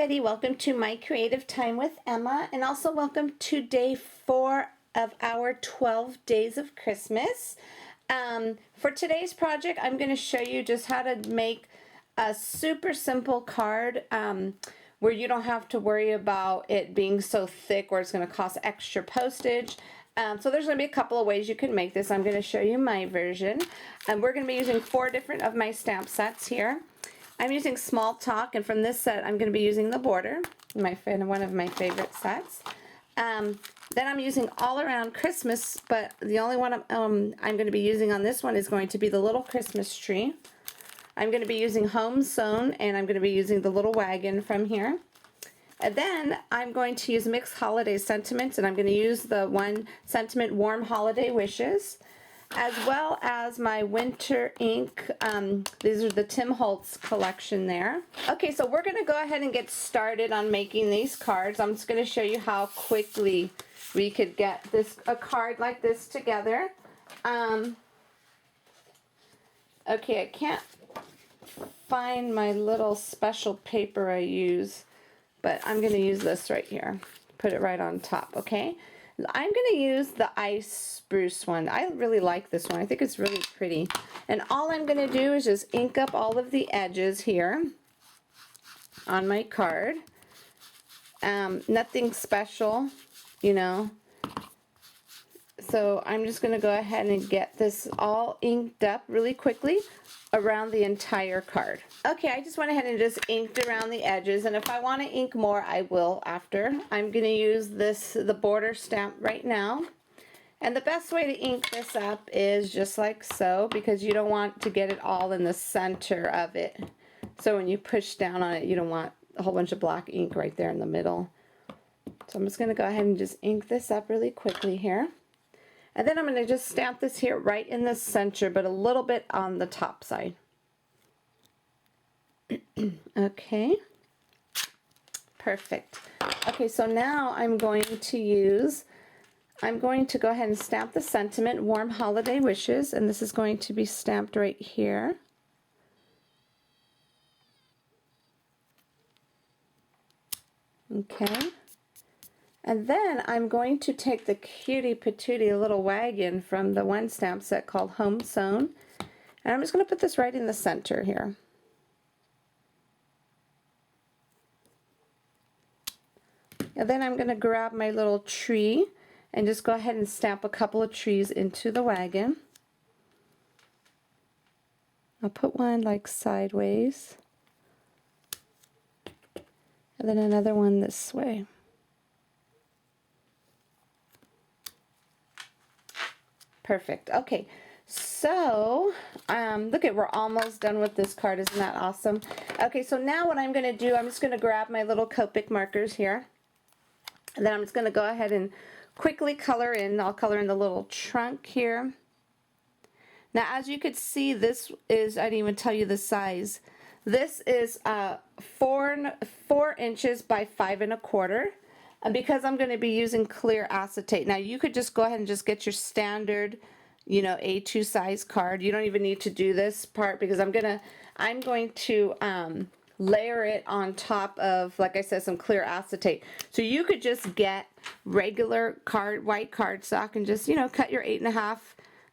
everybody, welcome to My Creative Time with Emma, and also welcome to day 4 of our 12 days of Christmas. For today's project, I'm going to show you just how to make a super simple card where you don't have to worry about it being so thick or it's going to cost extra postage. So there's going to be a couple of ways you can make this. I'm going to show you my version. We're going to be using 4 different of my stamp sets here. I'm using Small Talk, and from this set I'm going to be using the border, one of my favorite sets. Then I'm using All Around Christmas, but the only one I'm going to be using on this one is going to be the little Christmas tree. I'm going to be using Home Sewn, and I'm going to be using the little wagon from here. And then I'm going to use Mixed Holiday Sentiments, and I'm going to use the one sentiment, Warm Holiday Wishes, as well as my winter ink. These are the Tim Holtz collection there. Okay, so we're going to go ahead and get started on making these cards. I'm just going to show you how quickly we could get a card like this together. Okay, I can't find my little special paper I use, but I'm going to use this right here. Put it right on top, okay? I'm going to use the Ice Spruce one. I really like this one. I think it's really pretty. And all I'm going to do is just ink up all of the edges here on my card. Nothing special, you know. So I'm just going to go ahead and get this all inked up really quickly around the entire card. Okay, I just went ahead and just inked around the edges, and if I want to ink more, I will after. I'm going to use the border stamp right now. And the best way to ink this up is just like so, because you don't want to get it all in the center of it. So when you push down on it, you don't want a whole bunch of black ink right there in the middle. So I'm just going to go ahead and just ink this up really quickly here. And then I'm going to just stamp this here right in the center, but a little bit on the top side. Okay. Perfect. Okay, so now I'm going to go ahead and stamp the sentiment, Warm Holiday Wishes, and this is going to be stamped right here. Okay. And then I'm going to take the cutie patootie little wagon from the one stamp set called Home Sewn, and I'm just going to put this right in the center here. And then I'm going to grab my little tree and just go ahead and stamp a couple of trees into the wagon. I'll put one like sideways, and then another one this way. Perfect. Okay, so look at, we're almost done with this card. Isn't that awesome? Okay, so now what I'm going to do, I'm just going to grab my little Copic markers here, and then I'm just going to go ahead and quickly color in. I'll color in the little trunk here. Now, as you could see, this is, I didn't even tell you the size. This is 4 inches by 5 1/4. And because I'm going to be using clear acetate. Now you could just go ahead and just get your standard, you know, A2 size card. You don't even need to do this part because I'm going to layer it on top of, like I said, some clear acetate. So you could just get regular white cardstock and just, you know, cut your 8.5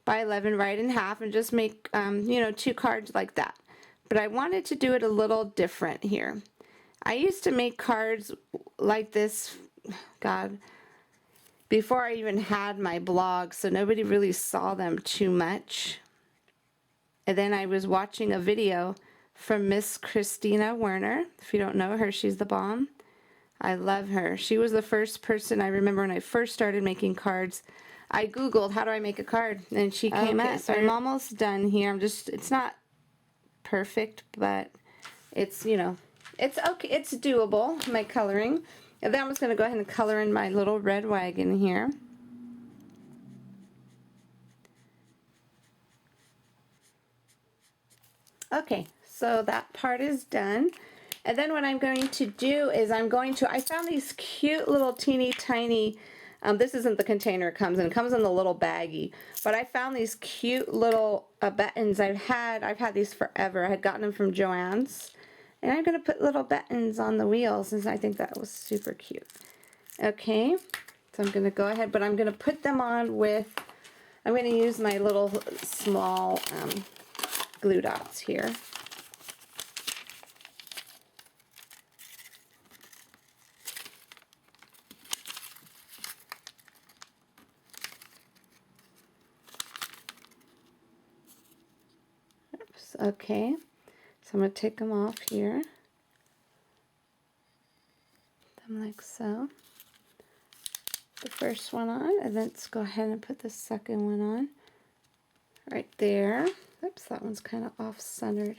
by 11 right in half and just make, you know, 2 cards like that. But I wanted to do it a little different here. I used to make cards like this, God, before I even had my blog, so nobody really saw them too much. And then I was watching a video from Miss Christina Werner. If you don't know her, she's the bomb. I love her. She was the first person I remember when I first started making cards. I Googled, how do I make a card? And she came up. So I'm almost done here. It's not perfect, but it's, you know, it's okay. It's doable, my coloring. And then I'm just going to go ahead and color in my little red wagon here. Okay, so that part is done. And then what I'm going to do is I found these cute little teeny tiny, this isn't the container it comes in the little baggie, but I found these cute little buttons. I've had these forever. I had gotten them from Joann's. And I'm going to put little buttons on the wheels, and I think that was super cute. Okay, so I'm going to go ahead, but I'm going to put them on with, I'm going to use my little small glue dots here. Oops, okay, so I'm going to take them off here. Them like so. The first one on, and then let's go ahead and put the second one on right there. Oops, that one's kind of off-centered.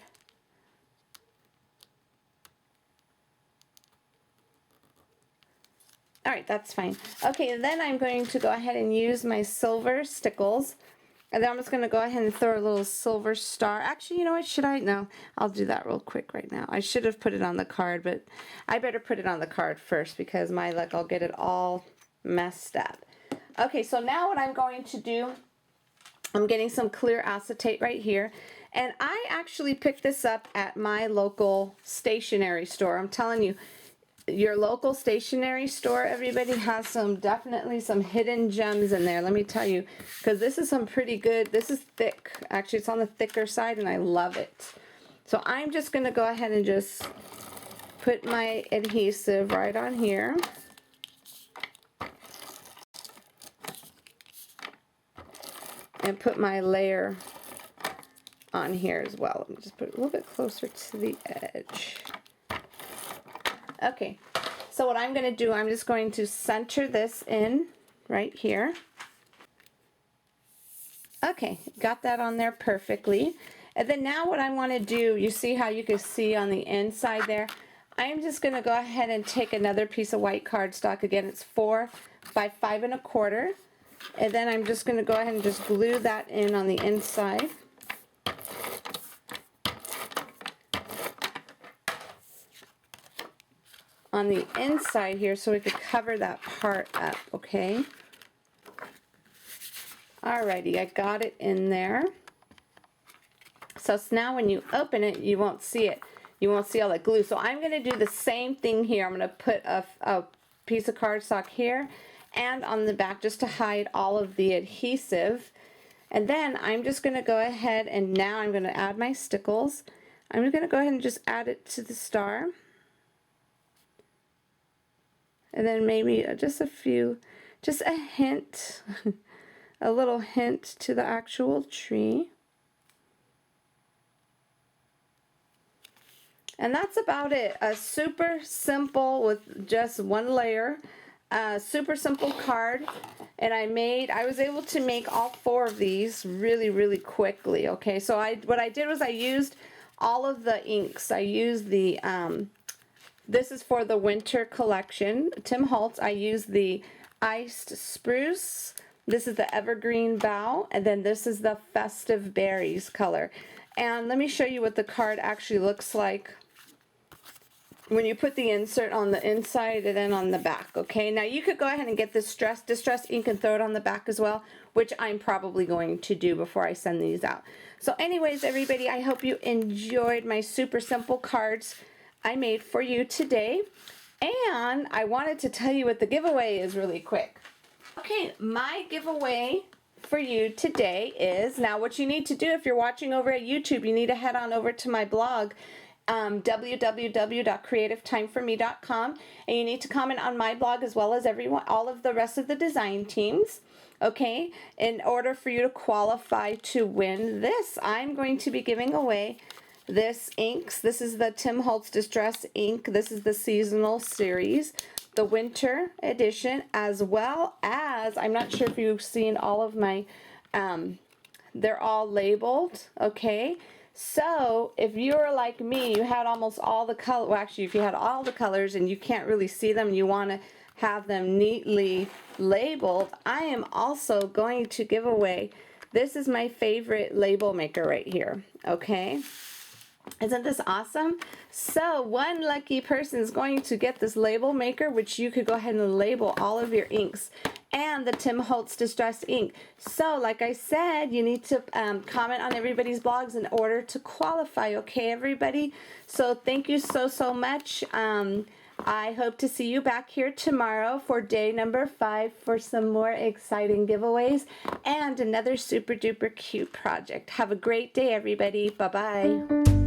All right, that's fine. Okay, then I'm going to go ahead and use my silver stickles, and then I'm just going to go ahead and throw a little silver star. Actually, you know what, should I? No, I'll do that real quick right now. I should have put it on the card, but I better put it on the card first because my luck, I'll get it all messed up. Okay, so now what I'm going to do, I'm getting some clear acetate right here, and I actually picked this up at my local stationery store. I'm telling you, your local stationery store, everybody, has definitely some hidden gems in there, let me tell you, because this is some pretty good, this is thick, actually it's on the thicker side, and I love it. So I'm just going to go ahead and just put my adhesive right on here. And put my layer on here as well. Let me just put it a little bit closer to the edge. Okay, so what I'm going to do, I'm just going to center this in right here. Okay, got that on there perfectly. And then now what I want to do, you see how you can see on the inside there? I'm just going to go ahead and take another piece of white cardstock. Again, it's 4 by 5 1/4. And then I'm just going to go ahead and just glue that in on the inside. On the inside here, so we could cover that part up, okay? Alrighty, I got it in there. So now when you open it, you won't see it. You won't see all that glue. So I'm going to do the same thing here. I'm going to put a piece of cardstock here and on the back just to hide all of the adhesive. And then I'm just going to go ahead and now I'm going to add my stickles. I'm going to go ahead and just add it to the star. And then maybe just a few, just a hint, a little hint to the actual tree. And that's about it. A super simple with just one layer. Super simple card, and I was able to make all 4 of these really quickly. Okay, so what I did was I used all of the inks. I used the this is for the winter collection, Tim Holtz. I used the iced spruce, this is the evergreen bough, and then this is the festive berries color. And let me show you what the card actually looks like when you put the insert on the inside and then on the back. Okay, now you could go ahead and get this distress ink and throw it on the back as well, which I'm probably going to do before I send these out. So anyways, everybody, I hope you enjoyed my super simple cards I made for you today, and I wanted to tell you what the giveaway is really quick. Okay, my giveaway for you today is, now what you need to do if you're watching over at YouTube, you need to head on over to my blog, www.creativetimeforme.com, and you need to comment on my blog as well as all of the rest of the design teams, okay, in order for you to qualify to win this. I'm going to be giving away this inks. This is the Tim Holtz Distress ink. This is the seasonal series, the winter edition, as well as, I'm not sure if you've seen all of my, they're all labeled, okay? So if you're like me, you had almost all the color, well actually if you had all the colors and you can't really see them, you want to have them neatly labeled, I am also going to give away, this is my favorite label maker right here, okay? Isn't this awesome? So one lucky person is going to get this label maker, which you could go ahead and label all of your inks. and the Tim Holtz Distress ink. So like I said, you need to comment on everybody's blogs in order to qualify, okay everybody? So thank you so much. I hope to see you back here tomorrow for day number 5 for some more exciting giveaways and another super duper cute project. Have a great day everybody. Bye bye.